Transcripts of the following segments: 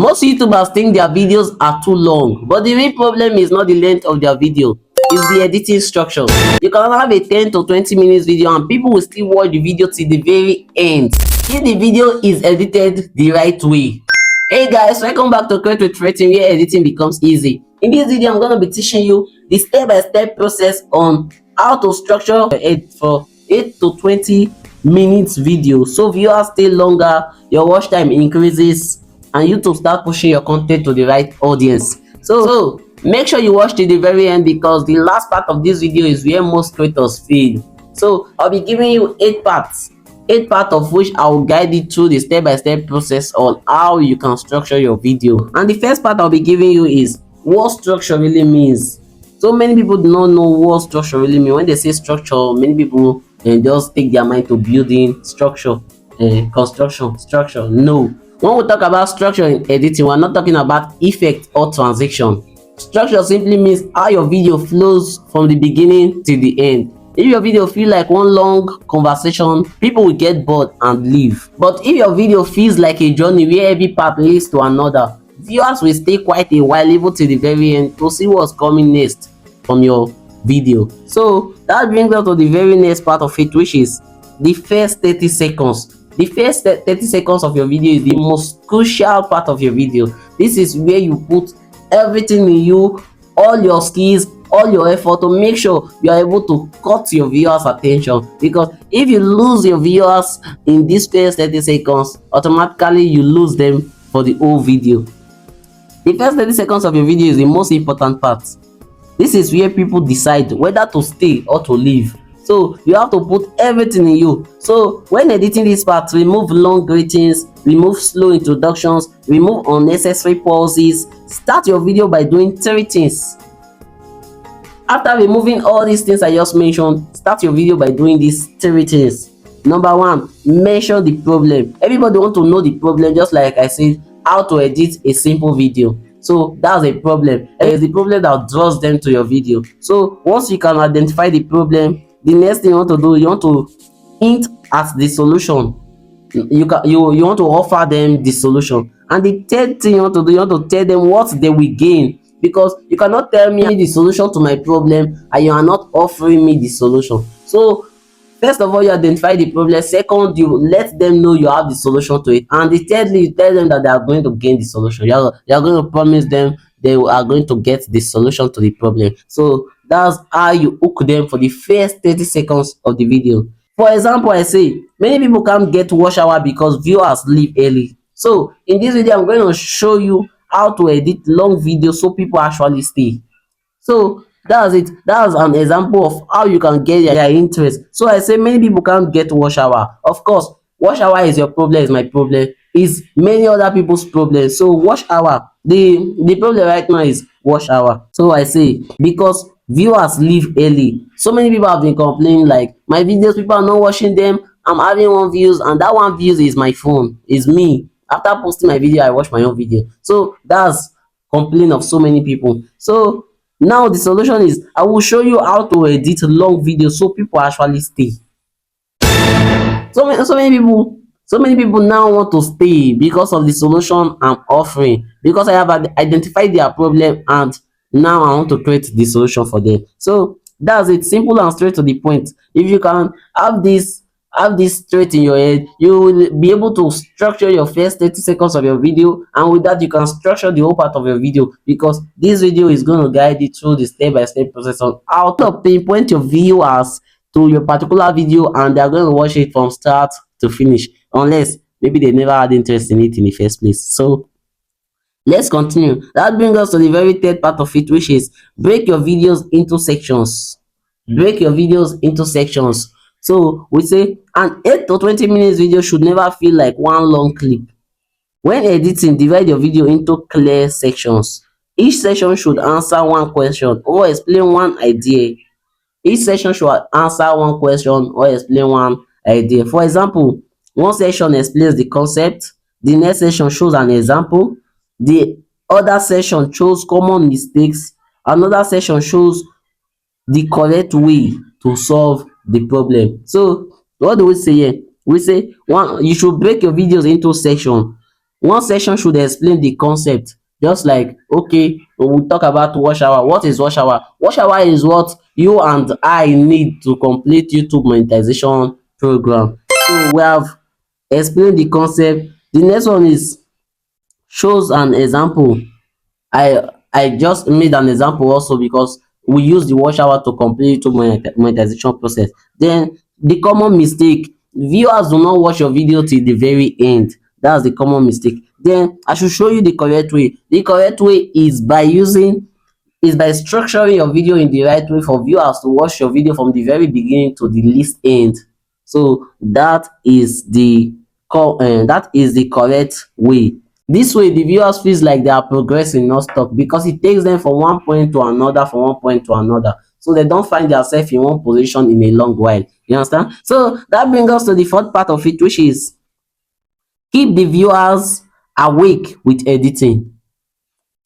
Most YouTubers think their videos are too long, but the real problem is not the length of their video, it's the editing structure. You can have a 10 to 20 minutes video and people will still watch the video till the very end if the video is edited the right way. Hey guys, welcome back to Create with Rating, where editing becomes easy. In this video, I'm going to be teaching you the step-by-step process on how to structure for 8 to 20 minutes video, so viewers stay longer, your watch time increases, and YouTube start pushing your content to the right audience. So make sure you watch till the very end, because the last part of this video is where most creators fail. So I'll be giving you 8 parts of which I will guide you through the step-by-step process on how you can structure your video. And the first part I'll be giving you is what structure really means. So many people do not know what structure really means. When they say structure, many people just take their mind to building structure, construction, structure. No, when we talk about structure in editing, we're not talking about effect or transition. Structure simply means how your video flows from the beginning to the end. If your video feels like one long conversation, people will get bored and leave. But if your video feels like a journey where every part leads to another, viewers will stay quite a while, even to the very end, to see what's coming next from your video. So that brings us to the very next part of it, which is the first 30 seconds. The first 30 seconds of your video is the most crucial part of your video. This is where you put everything in you, all your skills, all your effort, to make sure you are able to cut your viewers' attention. Because if you lose your viewers in this first 30 seconds, automatically you lose them for the whole video. The first 30 seconds of your video is the most important part. This is where people decide whether to stay or to leave. So you have to put everything in you. So when editing this part, remove long greetings, remove slow introductions, remove unnecessary pauses. Start your video by doing 3 things. After removing all these things I just mentioned, start your video by doing these 3 things. Number 1, mention the problem. Everybody want to know the problem, just like I said, how to edit a simple video. So that's a problem. It's the problem that draws them to your video. So once you can identify the problem, the next thing you want to do, you want to hint at the solution. You want to offer them the solution. And the third thing you want to do, you want to tell them what they will gain. Because you cannot tell me the solution to my problem and you are not offering me the solution. So first of all, you identify the problem. Second, you let them know you have the solution to it. And the thirdly, you tell them that they are going to gain the solution. You are going to promise them they are going to get the solution to the problem. So that's how you hook them for the first 30 seconds of the video. For example, I say many people can't get watch hour because viewers leave early. So in this video, I'm going to show you how to edit long videos so people actually stay. So that's it. That's an example of how you can get their interest. So I say many people can't get watch hour. Of course, watch hour is your problem, is my problem, is many other people's problem. So watch hour, the problem right now is watch hour. So I say because viewers leave early, so many people have been complaining like my videos, people are not watching them, I'm having 1 views, and that 1 views is my phone, is me. After posting my video, I watch my own video. So that's complaint of so many people. So now the solution is I will show you how to edit long videos so people actually stay. So many people now want to stay because of the solution I'm offering, because I have identified their problem and now I want to create the solution for them. So that's it, simple and straight to the point. If you can have this straight in your head, you will be able to structure your first 30 seconds of your video, and with that you can structure the whole part of your video, because this video is going to guide you through the step-by-step process on how to pinpoint your viewers to your particular video, and they're going to watch it from start to finish, unless maybe they never had interest in it in the first place. So let's continue. That brings us to the very third part of it, which is break your videos into sections. Break your videos into sections. So we say an 8 to 20 minutes video should never feel like one long clip. When editing, divide your video into clear sections. Each section should answer one question or explain one idea. Each section should answer one question or explain one idea. For example, one section explains the concept, the next section shows an example, the other section shows common mistakes, another section shows the correct way to solve the problem. So what do we say here? We say you should break your videos into sections. One section should explain the concept, just like, okay, we'll talk about watch hour. What is watch hour? Watch hour is what you and I need to complete YouTube monetization program. So we have explained the concept. The next one is shows an example. I just made an example also because we use the watch hour to complete YouTube monetization process. Then the common mistake, viewers do not watch your video till the very end. That's the common mistake. Then I should show you the correct way. The correct way is by structuring your video in the right way for viewers to watch your video from the very beginning to the least end. So that is the correct way. This way, the viewers feels like they are progressing, not stuck, because it takes them from one point to another, from one point to another. So they don't find themselves in one position in a long while. You understand? So that brings us to the fourth part of it, which is keep the viewers awake with editing.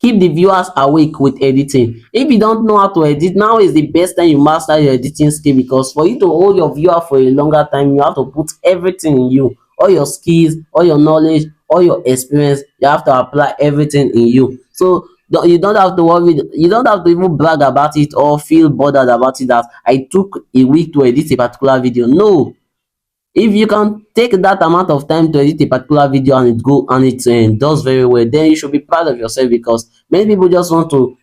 Keep the viewers awake with editing. If you don't know how to edit, now is the best time you master your editing skill, because for you to hold your viewer for a longer time, you have to put everything in you, all your skills, all your knowledge, all your experience. You have to apply everything in you. So you don't have to worry, you don't have to even brag about it or feel bothered about it that I took a week to edit a particular video. No, if you can take that amount of time to edit a particular video and it does very well, then you should be proud of yourself, because many people just want to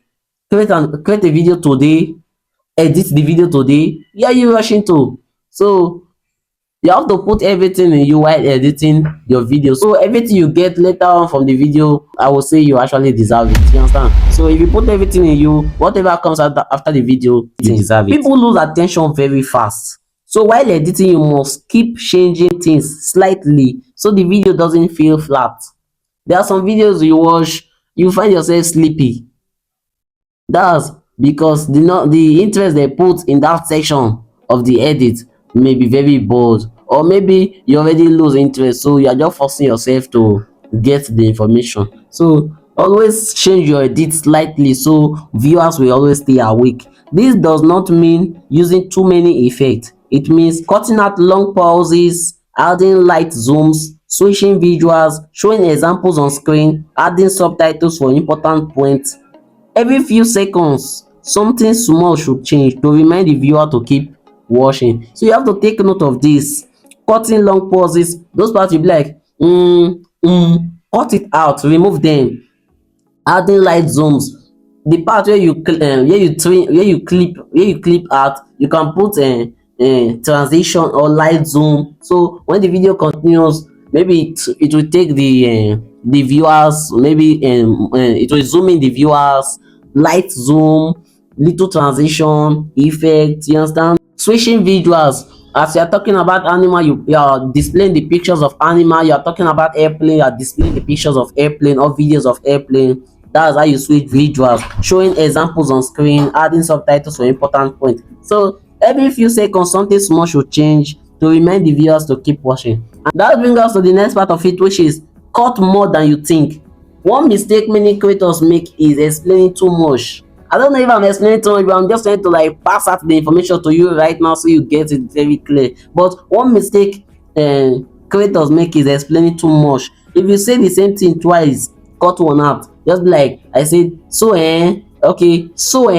create a video today, edit the video today. Yeah, you rushing to. So you have to put everything in you while editing your video, so everything you get later on from the video, I will say you actually deserve it. You understand? So if you put everything in you, whatever comes after the video, you deserve it. People lose attention very fast, so while editing you must keep changing things slightly so the video doesn't feel flat. There are some videos you watch, you find yourself sleepy. That's because the interest they put in that section of the edit may be very bold, or maybe you already lose interest, so you are just forcing yourself to get the information. So always change your edit slightly so viewers will always stay awake. This does not mean using too many effects. It means cutting out long pauses, adding light zooms, switching visuals, showing examples on screen, adding subtitles for important points. Every few seconds, something small should change to remind the viewer to keep watching. So you have to take note of this. Cutting long pauses, those parts you'll be like, cut it out, remove them. Adding light zooms, the part where you clip out, you can put transition or light zoom, so when the video continues, maybe it will take the viewers, maybe it will zoom in the viewers, light zoom, little transition effect. You understand? Switching visuals, as you are talking about animal, you are displaying the pictures of animal. You are talking about airplane, you are displaying the pictures of airplane or videos of airplane. That's how you switch visuals, showing examples on screen, adding subtitles for important points. So every few seconds, something small should change to remind the viewers to keep watching. And that brings us to the next part of it, which is cut more than you think. One mistake many creators make is explaining too much. I don't know if I'm explaining too much, but I'm just trying to like pass out the information to you right now so you get it very clear. But one mistake creators make is explaining too much. If you say the same thing twice, cut one out. Just be like, I said, so okay, so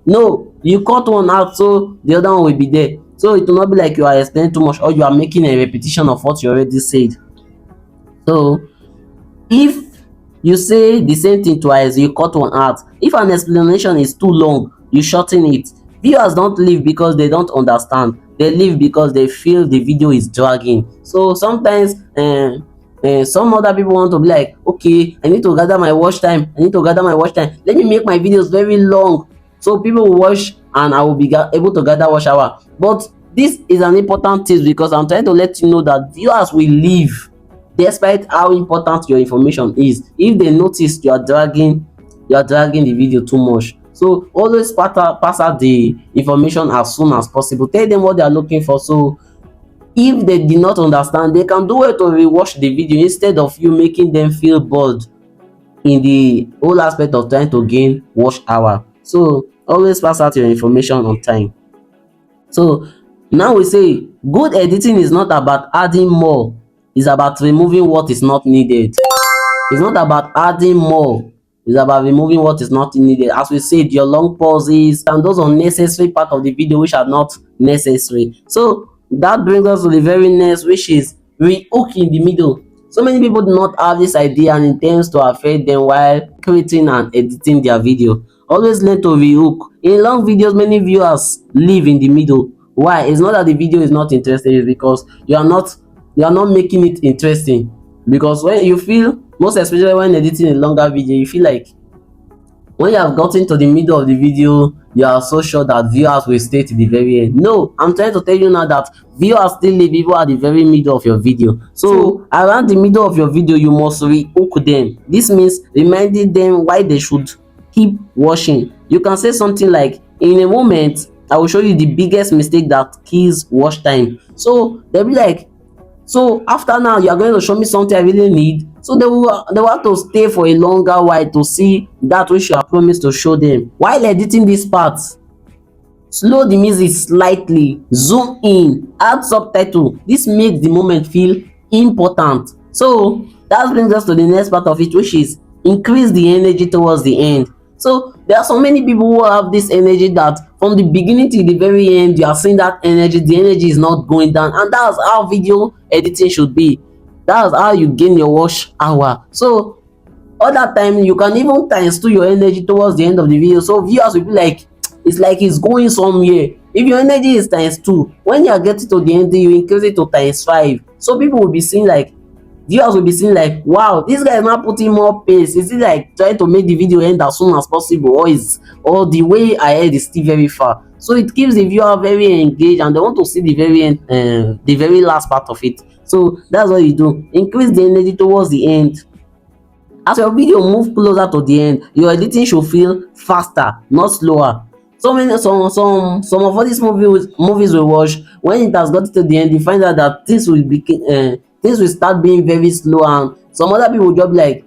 no, you cut one out so the other one will be there. So it will not be like you are explaining too much or you are making a repetition of what you already said. So if you say the same thing twice, you cut one out. If an explanation is too long, you shorten it. Viewers don't leave because they don't understand, they leave because they feel the video is dragging. So sometimes some other people want to be like, okay, I need to gather my watch time, let me make my videos very long so people will watch and I will be able to gather watch hour. But this is an important tip, because I'm trying to let you know that viewers will leave despite how important your information is if they notice you are dragging the video too much. So always pass out the information as soon as possible. Tell them what they are looking for, so if they did not understand, they can do well to rewatch the video instead of you making them feel bored in the whole aspect of trying to gain watch hour. So always pass out your information on time. So now we say good editing is not about adding more, it's about removing what is not needed. It's not about adding more. It's about removing what is not needed. As we said, your long pauses and those unnecessary part of the video which are not necessary. So that brings us to the very next, which is re-hook in the middle. So many people do not have this idea and it tends to affect them while creating and editing their video. Always learn to re-hook. In long videos, many viewers live in the middle. Why? It's not that the video is not interesting, it's because you are not making it interesting. Because when you feel, most especially when editing a longer video, you feel like when you have gotten to the middle of the video, you are so sure that viewers will stay to the very end. No, I'm trying to tell you now that viewers still leave people at the very middle of your video. So around the middle of your video, you must re-hook them. This means reminding them why they should keep watching. You can say something like, in a moment I will show you the biggest mistake that kills watch time. So they'll be like, so after now you are going to show me something I really need. So they will have to stay for a longer while to see that which you have promised to show them. While editing this part, slow the music slightly, zoom in, add subtitle. This makes the moment feel important. So that brings us to the next part of it, which is increase the energy towards the end. So there are so many people who have this energy that from the beginning to the very end, you are seeing that energy, the energy is not going down, and that's how video editing should be. That's how you gain your watch hour. So other time you can even times two your energy towards the end of the video, so viewers will be like, it's like it's going somewhere. If your energy is times two, when you are getting to the end, you increase it to times five. So people will be seeing like, viewers will be seeing like, wow, this guy is not putting more pace. Is it like trying to make the video end as soon as possible, or the way ahead is still very far? So it keeps the viewer very engaged and they want to see the very end, the very last part of it. So that's what you do, increase the energy towards the end. As your video move closer to the end, your editing should feel faster, not slower. So many some of all these movies we watch, when it has got to the end, you find out that things will start being very slow, and some other people will just be like,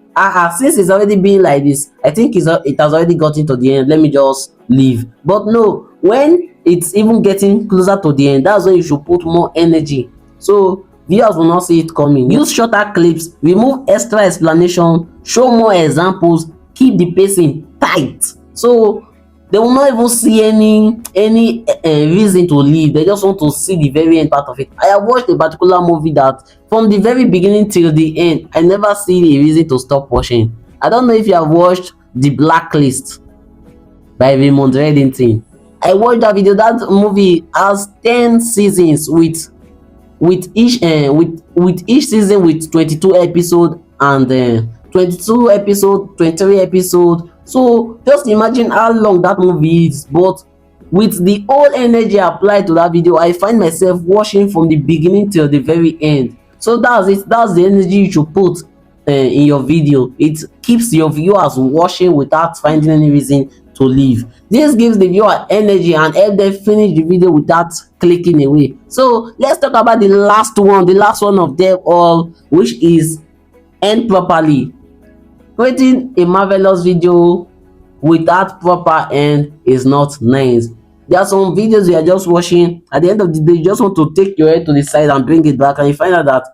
since it's already been like this, I think it has already gotten to the end, let me just leave. But no, when it's even getting closer to the end, that's when you should put more energy. So viewers will not see it coming. Use shorter clips, remove extra explanation, show more examples, keep the pacing tight. So they will not even see any reason to leave. They just want to see the very end part of it. I have watched a particular movie that from the very beginning till the end, I never see a reason to stop watching. I don't know if you have watched The Blacklist by Raymond Reddington. I watched that video. That movie has 10 seasons with each season with 22 episode and 22 episode, 23 episode. So just imagine how long that movie is, but with the whole energy applied to that video, I find myself watching from the beginning till the very end. So that's it. That's the energy you should put in your video. It keeps your viewers watching without finding any reason to leave. This gives the viewer energy and help them finish the video without clicking away. So let's talk about the last one of them all, which is end properly. Creating a marvelous video without proper end is not nice. There are some videos you are just watching, at the end of the day you just want to take your head to the side and bring it back, and you find out that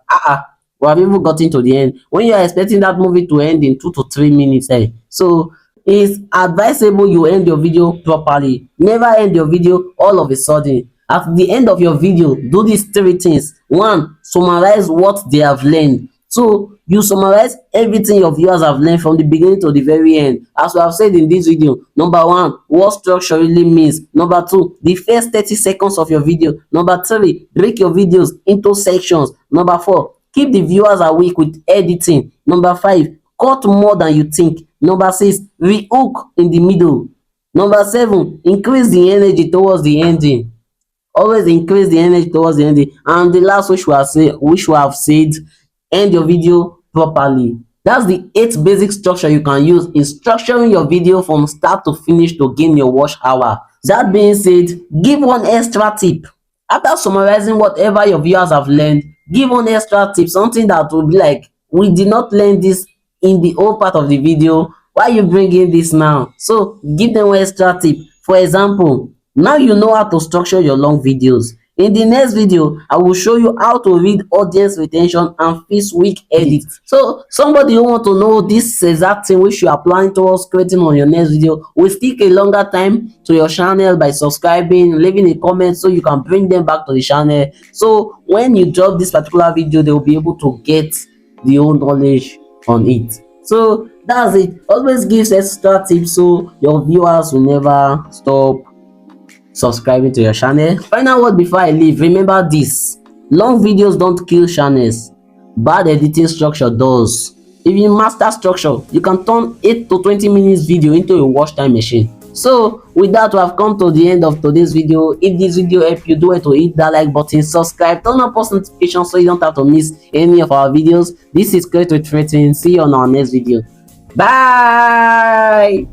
we have even gotten to the end when you are expecting that movie to end in 2 to 3 minutes. So it's advisable you end your video properly. Never end your video all of a sudden. At the end of your video, do these three things. One, summarize what they have learned. So you summarize everything your viewers have learned from the beginning to the very end. As we have said in this video, number one, what structure really means. Number two, the first 30 seconds of your video. Number three, break your videos into sections. Number four, keep the viewers awake with editing. Number five, cut more than you think. Number six, re-hook in the middle. Number seven, increase the energy towards the ending. Always increase the energy towards the ending. And the last which we have said, end your video properly. That's the 8 basic structure you can use in structuring your video from start to finish to gain your watch hour. That being said, give one extra tip. After summarizing whatever your viewers have learned, give one extra tip, something that will be like, we did not learn this in the whole part of the video, why are you bringing this now? So give them one extra tip. For example, now you know how to structure your long videos. In the next video, I will show you how to read audience retention and fix weak edit. So somebody who want to know this exact thing which you are planning towards creating on your next video will stick a longer time to your channel by subscribing, leaving a comment so you can bring them back to the channel. So when you drop this particular video, they will be able to get the whole knowledge on it. So that's it. Always give extra tips so your viewers will never stop subscribing to your channel. Final word before I leave, remember this: long videos don't kill channels, bad editing structure does. If you master structure, you can turn 8 to 20 minutes video into a watch time machine. So with that, we have come to the end of today's video. If this video helped you, do it to hit that like button, subscribe, turn on post notifications so you don't have to miss any of our videos. This is Create with Threatening. See you on our next video. Bye.